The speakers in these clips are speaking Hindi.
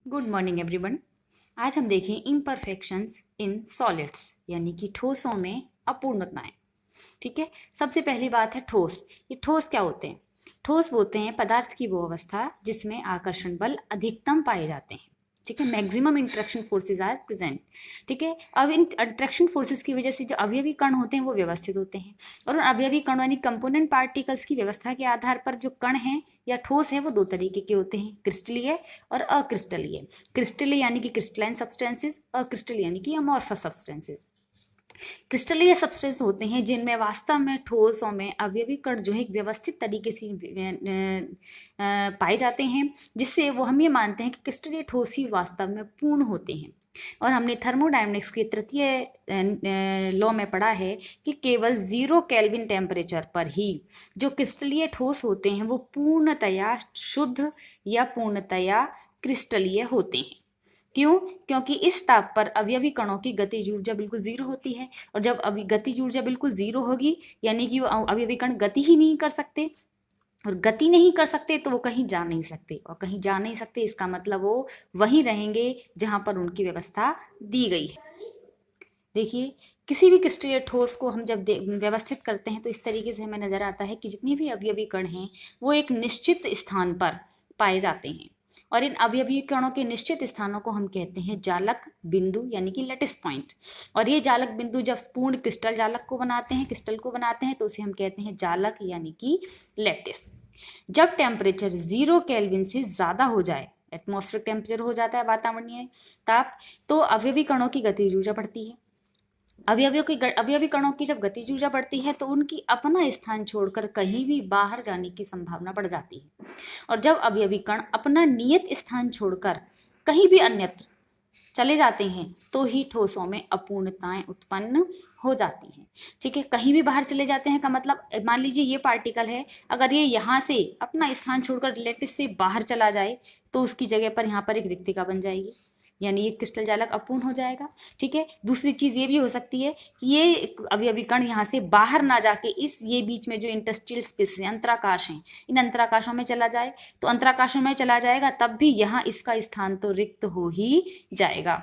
Good morning everyone. आज हम देखें इम्परफेक्शंस इन सॉलिड्स यानी कि ठोसों में अपूर्णताएं। ठीक है, सबसे पहली बात है ठोस। ये ठोस क्या होते हैं? ठोस होते हैं पदार्थ की वो अवस्था जिसमें आकर्षण बल अधिकतम पाए जाते हैं। ठीक है, maximum interaction forces are present. ठीक है, अब इन अट्रैक्शन फोर्सेस की वजह से जो अवयवी कण होते हैं वो व्यवस्थित होते हैं, और उन अवयवी कण यानी कंपोनेंट पार्टिकल्स की व्यवस्था के आधार पर जो कण हैं या ठोस हैं वो दो तरीके के होते हैं, क्रिस्टलीय और अक्रिस्टलीय। क्रिस्टलीय यानी कि क्रिस्टलाइन सब्सटेंसेस, अक्रिस्टलीय यानी कि अमॉर्फस सब्सटेंसेस। क्रिस्टलीय सब्सटेंस होते हैं जिनमें वास्तव में ठोसों में अवयवी कण जो है एक व्यवस्थित तरीके से पाए जाते हैं, जिससे वो हम ये मानते हैं कि क्रिस्टलीय ठोस ही वास्तव में पूर्ण होते हैं। और हमने थर्मोडायनेमिक्स के तृतीय लॉ में पढ़ा है कि केवल 0 केल्विन टेम्परेचर पर ही जो क्रिस्टलीय ठोस होते हैं वो पूर्णतया शुद्ध या पूर्णतया क्रिस्टलीय होते हैं। क्यों? क्योंकि इस ताप पर अवयवी कणों की गतिज ऊर्जा बिल्कुल जीरो होती है, और जब गतिज ऊर्जा बिल्कुल जीरो होगी यानी कि वो अवयवी कण गति ही नहीं कर सकते, और गति नहीं कर सकते तो वो कहीं जा नहीं सकते, और कहीं जा नहीं सकते इसका मतलब वो वहीं रहेंगे जहां पर उनकी व्यवस्था दी गई है। देखिए, किसी भी क्रिस्टलीय ठोस को हम जब व्यवस्थित करते हैं तो इस तरीके से हमें नजर आता है कि जितने भी अवयवी कण हैं वो एक निश्चित स्थान पर पाए जाते हैं, और इन अवयवी कणों के निश्चित स्थानों को हम कहते हैं जालक बिंदु यानी कि लैटिस पॉइंट। और ये जालक बिंदु जब पूर्ण क्रिस्टल जालक को बनाते हैं, क्रिस्टल को बनाते हैं, तो उसे हम कहते हैं जालक यानी कि लैटिस। जब टेम्परेचर 0 केल्विन से ज़्यादा हो जाए, एटमॉस्फेरिक टेम्परेचर हो जाता है वातावरणीय ताप, तो अवयवी कणों की गतिज ऊर्जा बढ़ती है। अवयवी कणों की जब गतिज ऊर्जा बढ़ती है तो उनकी अपना स्थान छोड़कर कहीं भी बाहर जाने की संभावना बढ़ जाती है, और जब अवयवी कण अपना नियत स्थान छोड़कर कहीं भी अन्यत्र चले जाते हैं तो ही ठोसों में अपूर्णताएं उत्पन्न हो जाती हैं। ठीक है, कहीं भी बाहर चले जाते हैं का मतलब, मान लीजिए ये पार्टिकल है, अगर ये यहाँ से अपना स्थान छोड़कर लैटिस से बाहर चला जाए तो उसकी जगह पर यहाँ पर एक रिक्तिका बन जाएगी, यानी ये क्रिस्टल जालक अपूर्ण हो जाएगा। ठीक है, दूसरी चीज़ ये भी हो सकती है कि ये अवयवी कण यहाँ से बाहर ना जाके इस ये बीच में जो इंटरस्टिशियल स्पेस है, अंतराकाश हैं, इन अंतराकाशों में चला जाए, तो अंतराकाशों में चला जाएगा तब भी यहाँ इसका स्थान तो रिक्त हो ही जाएगा,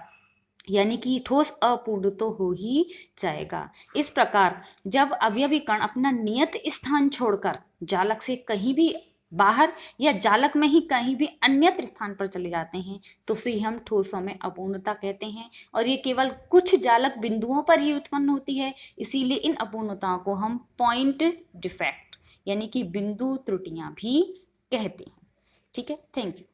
यानी कि ठोस अपूर्ण तो हो ही जाएगा। इस प्रकार जब अवयवी कण अपना नियत स्थान छोड़कर जालक से कहीं भी बाहर या जालक में ही कहीं भी अन्यत्र स्थान पर चले जाते हैं तो उसे हम ठोसों में अपूर्णता कहते हैं, और ये केवल कुछ जालक बिंदुओं पर ही उत्पन्न होती है। इसीलिए इन अपूर्णताओं को हम पॉइंट डिफेक्ट यानी कि बिंदु त्रुटियां भी कहते हैं। ठीक है, थैंक यू।